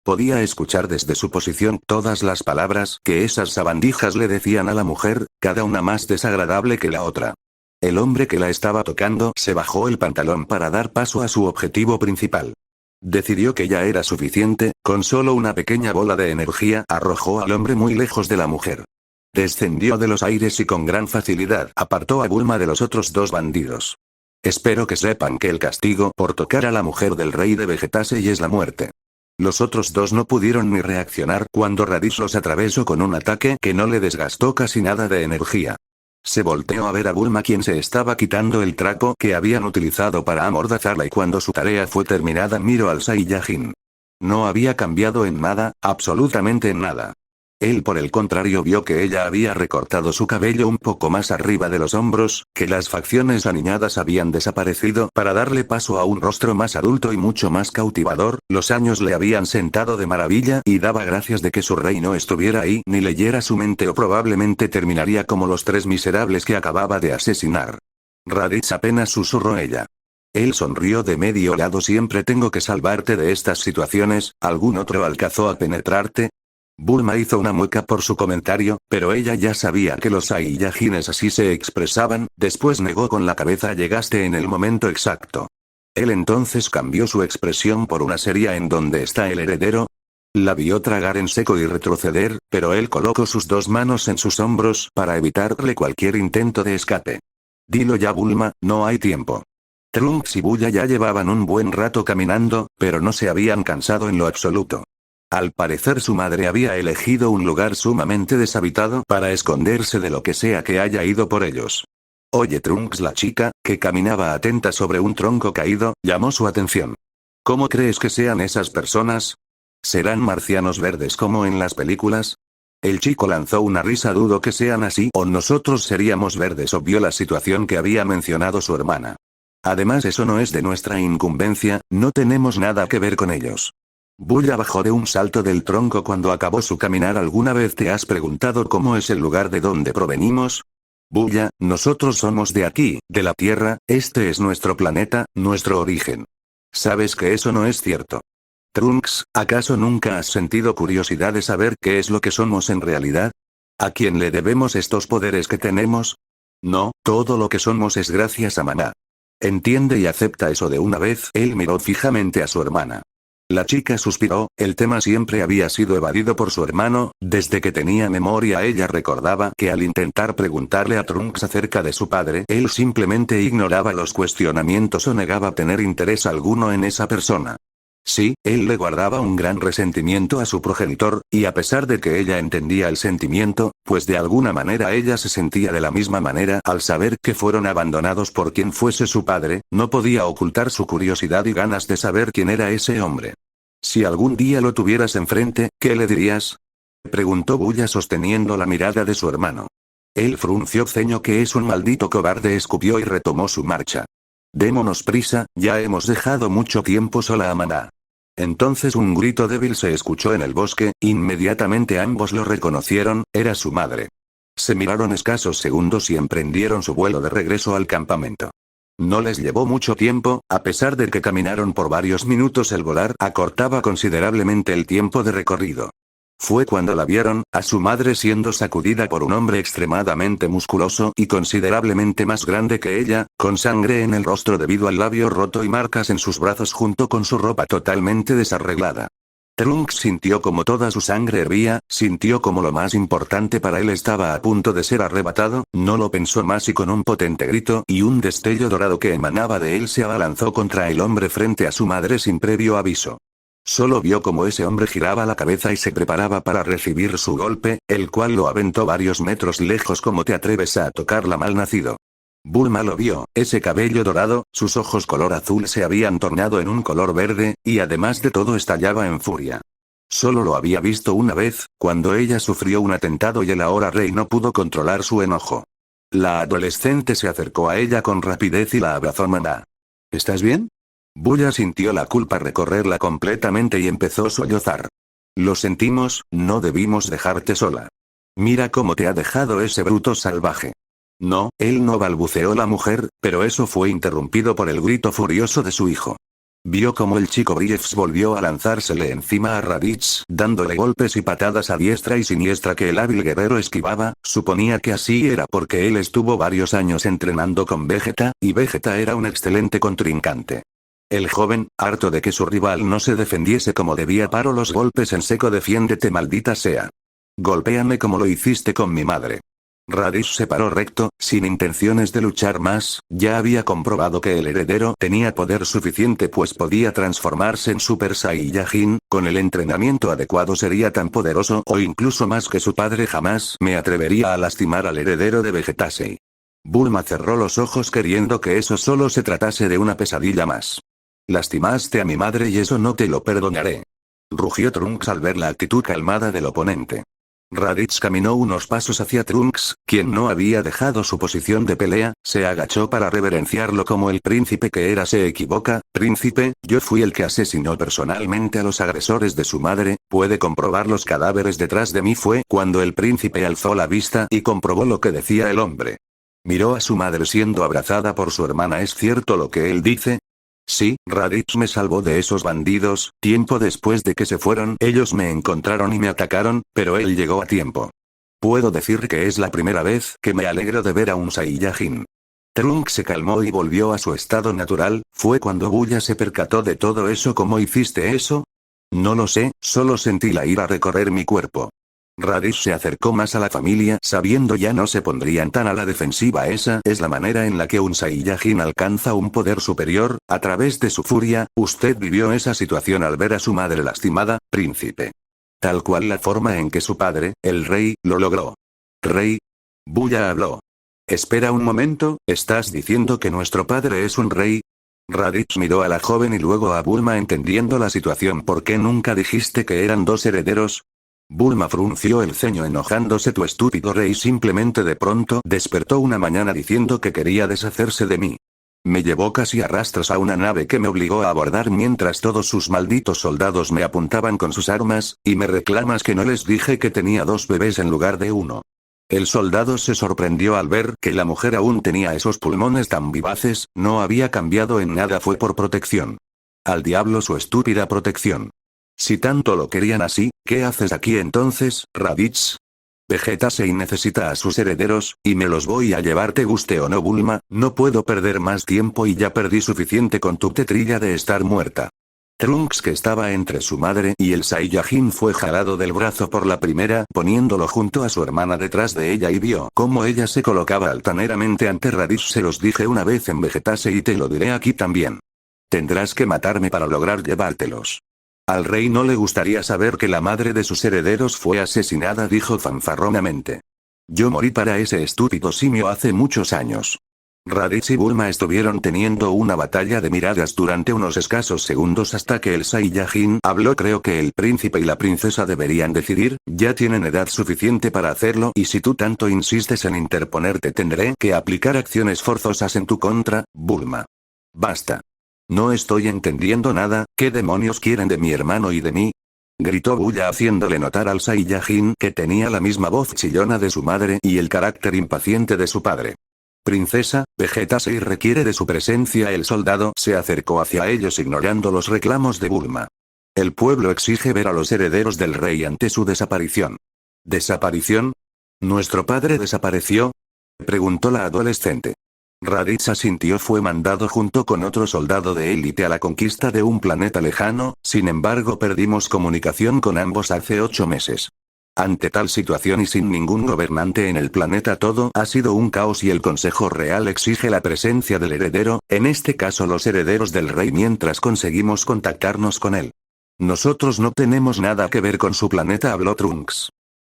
Podía escuchar desde su posición todas las palabras que esas sabandijas le decían a la mujer, cada una más desagradable que la otra. El hombre que la estaba tocando se bajó el pantalón para dar paso a su objetivo principal. Decidió que ya era suficiente, con solo una pequeña bola de energía arrojó al hombre muy lejos de la mujer. Descendió de los aires y con gran facilidad apartó a Bulma de los otros dos bandidos. Espero que sepan que el castigo por tocar a la mujer del rey de Vegetasei es la muerte. Los otros dos no pudieron ni reaccionar cuando Raditz los atravesó con un ataque que no le desgastó casi nada de energía. Se volteó a ver a Bulma, quien se estaba quitando el trapo que habían utilizado para amordazarla, y cuando su tarea fue terminada miró al Saiyajin. No había cambiado en nada, absolutamente en nada. Él por el contrario vio que ella había recortado su cabello un poco más arriba de los hombros, que las facciones aniñadas habían desaparecido para darle paso a un rostro más adulto y mucho más cautivador. Los años le habían sentado de maravilla y daba gracias de que su rey no estuviera ahí ni leyera su mente, o probablemente terminaría como los tres miserables que acababa de asesinar. Raditz, apenas susurró ella. Él sonrió de medio lado. Siempre tengo que salvarte de estas situaciones. ¿Algún otro alcanzó a penetrarte? Bulma hizo una mueca por su comentario, pero ella ya sabía que los Saiyajines así se expresaban. Después negó con la cabeza. Llegaste en el momento exacto. Él entonces cambió su expresión por una seria. ¿En dónde está el heredero? La vio tragar en seco y retroceder, pero él colocó sus dos manos en sus hombros para evitarle cualquier intento de escape. Dilo ya, Bulma, no hay tiempo. Trunks y Bulla ya llevaban un buen rato caminando, pero no se habían cansado en lo absoluto. Al parecer su madre había elegido un lugar sumamente deshabitado para esconderse de lo que sea que haya ido por ellos. Oye, Trunks, la chica, que caminaba atenta sobre un tronco caído, llamó su atención. ¿Cómo crees que sean esas personas? ¿Serán marcianos verdes como en las películas? El chico lanzó una risa. Dudo que sean así, o nosotros seríamos verdes. Obvio la situación que había mencionado su hermana. Además, eso no es de nuestra incumbencia, no tenemos nada que ver con ellos. Bulla bajó de un salto del tronco cuando acabó su caminar. ¿Alguna vez te has preguntado cómo es el lugar de donde provenimos? Bulla, nosotros somos de aquí, de la Tierra, este es nuestro planeta, nuestro origen. ¿Sabes que eso no es cierto? Trunks, ¿acaso nunca has sentido curiosidad de saber qué es lo que somos en realidad? ¿A quién le debemos estos poderes que tenemos? No, todo lo que somos es gracias a mamá. Entiende y acepta eso de una vez. Él miró fijamente a su hermana. La chica suspiró. El tema siempre había sido evadido por su hermano. Desde que tenía memoria ella recordaba que al intentar preguntarle a Trunks acerca de su padre, él simplemente ignoraba los cuestionamientos o negaba tener interés alguno en esa persona. Sí, él le guardaba un gran resentimiento a su progenitor, y a pesar de que ella entendía el sentimiento, pues de alguna manera ella se sentía de la misma manera al saber que fueron abandonados por quien fuese su padre, no podía ocultar su curiosidad y ganas de saber quién era ese hombre. Si algún día lo tuvieras enfrente, ¿qué le dirías? Preguntó Bulla sosteniendo la mirada de su hermano. Él frunció ceño. Que es un maldito cobarde, escupió y retomó su marcha. Démonos prisa, ya hemos dejado mucho tiempo sola a Maná. Entonces un grito débil se escuchó en el bosque, inmediatamente ambos lo reconocieron, era su madre. Se miraron escasos segundos y emprendieron su vuelo de regreso al campamento. No les llevó mucho tiempo, a pesar de que caminaron por varios minutos. El volar acortaba considerablemente el tiempo de recorrido. Fue cuando la vieron, a su madre siendo sacudida por un hombre extremadamente musculoso y considerablemente más grande que ella, con sangre en el rostro debido al labio roto y marcas en sus brazos junto con su ropa totalmente desarreglada. Trunks sintió como toda su sangre hervía, sintió como lo más importante para él estaba a punto de ser arrebatado, no lo pensó más y con un potente grito y un destello dorado que emanaba de él se abalanzó contra el hombre frente a su madre sin previo aviso. Solo vio como ese hombre giraba la cabeza y se preparaba para recibir su golpe, el cual lo aventó varios metros lejos. ¿Cómo te atreves a tocarla, malnacido? Bulma lo vio, ese cabello dorado, sus ojos color azul se habían tornado en un color verde, y además de todo estallaba en furia. Solo lo había visto una vez, cuando ella sufrió un atentado y el ahora rey no pudo controlar su enojo. La adolescente se acercó a ella con rapidez y la abrazó. Maná. ¿Estás bien? Bulla sintió la culpa recorrerla completamente y empezó a sollozar. Lo sentimos, no debimos dejarte sola. Mira cómo te ha dejado ese bruto salvaje. No, él no, balbuceó la mujer, pero eso fue interrumpido por el grito furioso de su hijo. Vio como el chico Briefs volvió a lanzársele encima a Raditz, dándole golpes y patadas a diestra y siniestra que el hábil guerrero esquivaba. Suponía que así era porque él estuvo varios años entrenando con Vegeta, y Vegeta era un excelente contrincante. El joven, harto de que su rival no se defendiese como debía, paró los golpes en seco. Defiéndete, maldita sea. Golpéame como lo hiciste con mi madre. Raditz se paró recto, sin intenciones de luchar más, ya había comprobado que el heredero tenía poder suficiente pues podía transformarse en Super Saiyajin, con el entrenamiento adecuado sería tan poderoso o incluso más que su padre. Jamás me atrevería a lastimar al heredero de Vegetasei. Bulma cerró los ojos queriendo que eso solo se tratase de una pesadilla más. Lastimaste a mi madre y eso no te lo perdonaré. Rugió Trunks al ver la actitud calmada del oponente. Raditz caminó unos pasos hacia Trunks, quien no había dejado su posición de pelea, se agachó para reverenciarlo como el príncipe que era. Se equivoca, príncipe, yo fui el que asesinó personalmente a los agresores de su madre, puede comprobar los cadáveres detrás de mí. Fue cuando el príncipe alzó la vista y comprobó lo que decía el hombre. Miró a su madre siendo abrazada por su hermana. ¿Es cierto lo que él dice? Sí, Raditz me salvó de esos bandidos. Tiempo después de que se fueron, ellos me encontraron y me atacaron, pero él llegó a tiempo. Puedo decir que es la primera vez que me alegro de ver a un Saiyajin. Trunks se calmó y volvió a su estado natural. ¿Fue cuando Bulla se percató de todo eso? ¿Cómo hiciste eso? No lo sé, solo sentí la ira recorrer mi cuerpo. Raditz se acercó más a la familia sabiendo ya no se pondrían tan a la defensiva. Esa es la manera en la que un Saiyajin alcanza un poder superior, a través de su furia. Usted vivió esa situación al ver a su madre lastimada, príncipe. Tal cual la forma en que su padre, el rey, lo logró. Rey. Bulla habló. Espera un momento, ¿estás diciendo que nuestro padre es un rey? Raditz miró a la joven y luego a Bulma entendiendo la situación. ¿Por qué nunca dijiste que eran dos herederos? Bulma frunció el ceño enojándose. Tu estúpido rey simplemente de pronto despertó una mañana diciendo que quería deshacerse de mí. Me llevó casi a rastras a una nave que me obligó a abordar mientras todos sus malditos soldados me apuntaban con sus armas, y me reclamas que no les dije que tenía dos bebés en lugar de uno. El soldado se sorprendió al ver que la mujer aún tenía esos pulmones tan vivaces. No había cambiado en nada. Fue por protección. Al diablo su estúpida protección. Si tanto lo querían así, ¿qué haces aquí entonces, Raditz? Vegetasei necesita a sus herederos, y me los voy a llevar te guste o no. Bulma, no puedo perder más tiempo y ya perdí suficiente con tu tetrilla de estar muerta. Trunks, que estaba entre su madre y el Saiyajin, fue jalado del brazo por la primera, poniéndolo junto a su hermana detrás de ella y vio cómo ella se colocaba altaneramente ante Raditz. Se los dije una vez en Vegetasei y te lo diré aquí también. Tendrás que matarme para lograr llevártelos. Al rey no le gustaría saber que la madre de sus herederos fue asesinada, dijo fanfarronamente. Yo morí para ese estúpido simio hace muchos años. Raditz y Bulma estuvieron teniendo una batalla de miradas durante unos escasos segundos hasta que el Saiyajin habló. Creo que el príncipe y la princesa deberían decidir, ya tienen edad suficiente para hacerlo y si tú tanto insistes en interponerte tendré que aplicar acciones forzosas en tu contra, Bulma. Basta. No estoy entendiendo nada. ¿Qué demonios quieren de mi hermano y de mí? Gritó Bulla haciéndole notar al Saiyajin que tenía la misma voz chillona de su madre y el carácter impaciente de su padre. Princesa, Vegetasei requiere de su presencia. El soldado se acercó hacia ellos ignorando los reclamos de Bulma. El pueblo exige ver a los herederos del rey ante su desaparición. ¿Desaparición? ¿Nuestro padre desapareció? Preguntó la adolescente. Raditz asintió. Fue mandado junto con otro soldado de élite a la conquista de un planeta lejano, sin embargo perdimos comunicación con ambos hace 8 meses. Ante tal situación y sin ningún gobernante en el planeta, todo ha sido un caos y el Consejo Real exige la presencia del heredero, en este caso los herederos del rey, mientras conseguimos contactarnos con él. Nosotros no tenemos nada que ver con su planeta, habló Trunks.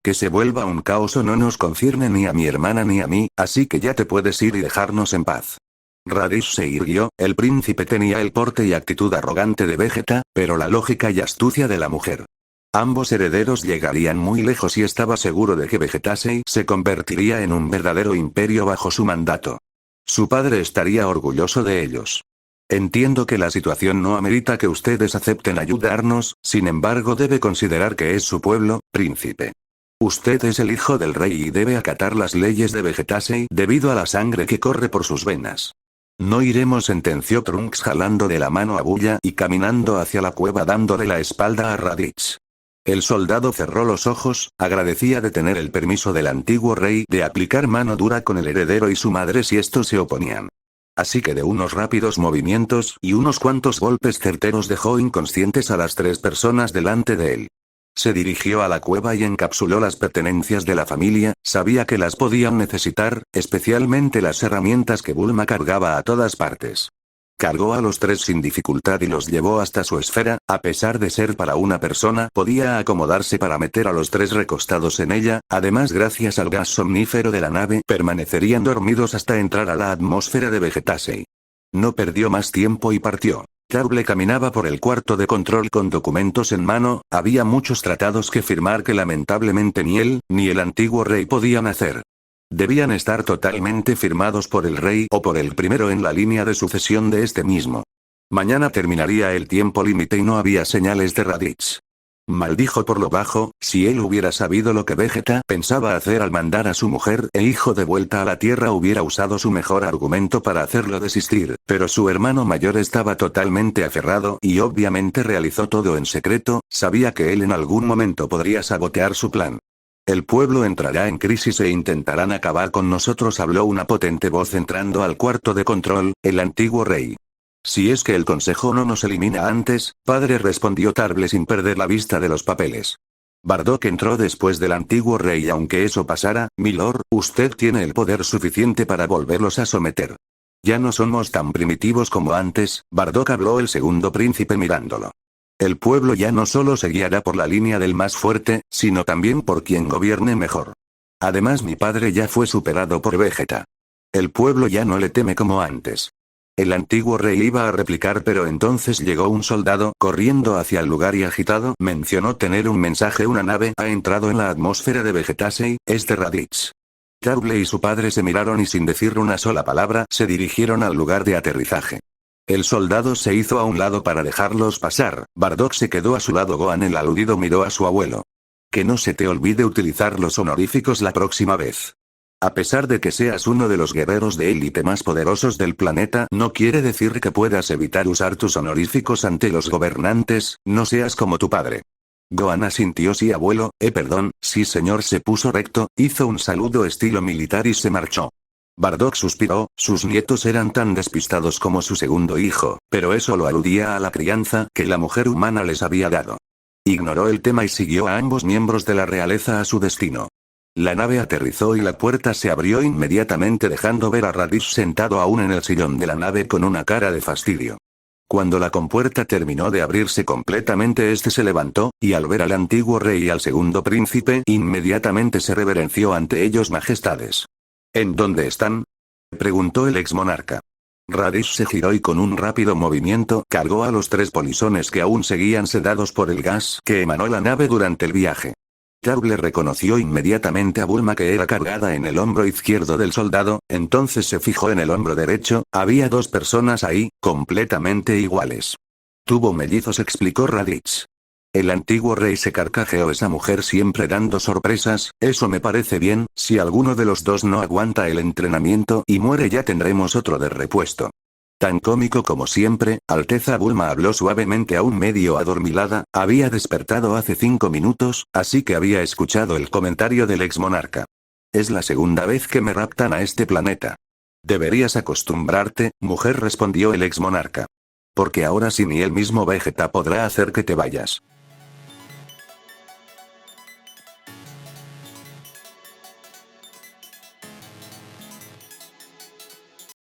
Que se vuelva un caos o no nos concierne ni a mi hermana ni a mí, así que ya te puedes ir y dejarnos en paz. Raditz se irguió. El príncipe tenía el porte y actitud arrogante de Vegeta, pero la lógica y astucia de la mujer. Ambos herederos llegarían muy lejos y estaba seguro de que Vegetasei se convertiría en un verdadero imperio bajo su mandato. Su padre estaría orgulloso de ellos. Entiendo que la situación no amerita que ustedes acepten ayudarnos, sin embargo debe considerar que es su pueblo, príncipe. Usted es el hijo del rey y debe acatar las leyes de Vegetasei debido a la sangre que corre por sus venas. No iremos, sentenció Trunks jalando de la mano a Bulla y caminando hacia la cueva dándole la espalda a Raditz. El soldado cerró los ojos, agradecía de tener el permiso del antiguo rey de aplicar mano dura con el heredero y su madre si estos se oponían. Así que de unos rápidos movimientos y unos cuantos golpes certeros dejó inconscientes a las 3 personas delante de él. Se dirigió a la cueva y encapsuló las pertenencias de la familia. Sabía que las podían necesitar, especialmente las herramientas que Bulma cargaba a todas partes. Cargó a los 3 sin dificultad y los llevó hasta su esfera. A pesar de ser para una persona, podía acomodarse para meter a los 3 recostados en ella. Además, gracias al gas somnífero de la nave, permanecerían dormidos hasta entrar a la atmósfera de Vegetasei. No perdió más tiempo y partió. Cable caminaba por el cuarto de control con documentos en mano. Había muchos tratados que firmar que lamentablemente ni él, ni el antiguo rey podían hacer. Debían estar totalmente firmados por el rey o por el primero en la línea de sucesión de este mismo. Mañana terminaría el tiempo límite y no había señales de Raditz. Maldijo por lo bajo, si él hubiera sabido lo que Vegeta pensaba hacer al mandar a su mujer e hijo de vuelta a la Tierra hubiera usado su mejor argumento para hacerlo desistir, pero su hermano mayor estaba totalmente aferrado y obviamente realizó todo en secreto, sabía que él en algún momento podría sabotear su plan. El pueblo entrará en crisis e intentarán acabar con nosotros, habló una potente voz entrando al cuarto de control, el antiguo rey. Si es que el consejo no nos elimina antes, padre, respondió Tarble sin perder la vista de los papeles. Bardock entró después del antiguo rey. Aunque eso pasara, milord, usted tiene el poder suficiente para volverlos a someter. Ya no somos tan primitivos como antes, Bardock, habló el segundo príncipe mirándolo. El pueblo ya no solo se guiará por la línea del más fuerte, sino también por quien gobierne mejor. Además, mi padre ya fue superado por Vegeta. El pueblo ya no le teme como antes. El antiguo rey iba a replicar, pero entonces llegó un soldado corriendo hacia el lugar y agitado mencionó tener un mensaje. Una nave ha entrado en la atmósfera de Vegetasei, es de Raditz. Tarble y su padre se miraron y sin decir una sola palabra se dirigieron al lugar de aterrizaje. El soldado se hizo a un lado para dejarlos pasar. Bardock se quedó a su lado. Gohan, el aludido, miró a su abuelo. Que no se te olvide utilizar los honoríficos la próxima vez. A pesar de que seas uno de los guerreros de élite más poderosos del planeta, no quiere decir que puedas evitar usar tus honoríficos ante los gobernantes, no seas como tu padre. Gohan asintió. Sí, abuelo, perdón, sí señor. Se puso recto, hizo un saludo estilo militar y se marchó. Bardock suspiró, sus nietos eran tan despistados como su segundo hijo, pero eso lo aludía a la crianza que la mujer humana les había dado. Ignoró el tema y siguió a ambos miembros de la realeza a su destino. La nave aterrizó y la puerta se abrió inmediatamente, dejando ver a Raditz sentado aún en el sillón de la nave con una cara de fastidio. Cuando la compuerta terminó de abrirse completamente, este se levantó, y al ver al antiguo rey y al segundo príncipe, inmediatamente se reverenció ante ellos. Majestades. ¿En dónde están?, preguntó el ex monarca. Raditz se giró y con un rápido movimiento cargó a los 3 polizones que aún seguían sedados por el gas que emanó la nave durante el viaje. Tarble reconoció inmediatamente a Bulma, que era cargada en el hombro izquierdo del soldado, entonces se fijó en el hombro derecho, había 2 personas ahí, completamente iguales. Tuvo mellizos, explicó Raditz. El antiguo rey se carcajeó. Esa mujer siempre dando sorpresas, eso me parece bien, si alguno de los 2 no aguanta el entrenamiento y muere ya tendremos otro de repuesto. Tan cómico como siempre, Alteza. Bulma habló suavemente, aún medio adormilada, había despertado hace 5 minutos, así que había escuchado el comentario del ex monarca. Es la segunda vez que me raptan a este planeta. Deberías acostumbrarte, mujer, respondió el ex monarca. Porque ahora sí ni el mismo Vegeta podrá hacer que te vayas.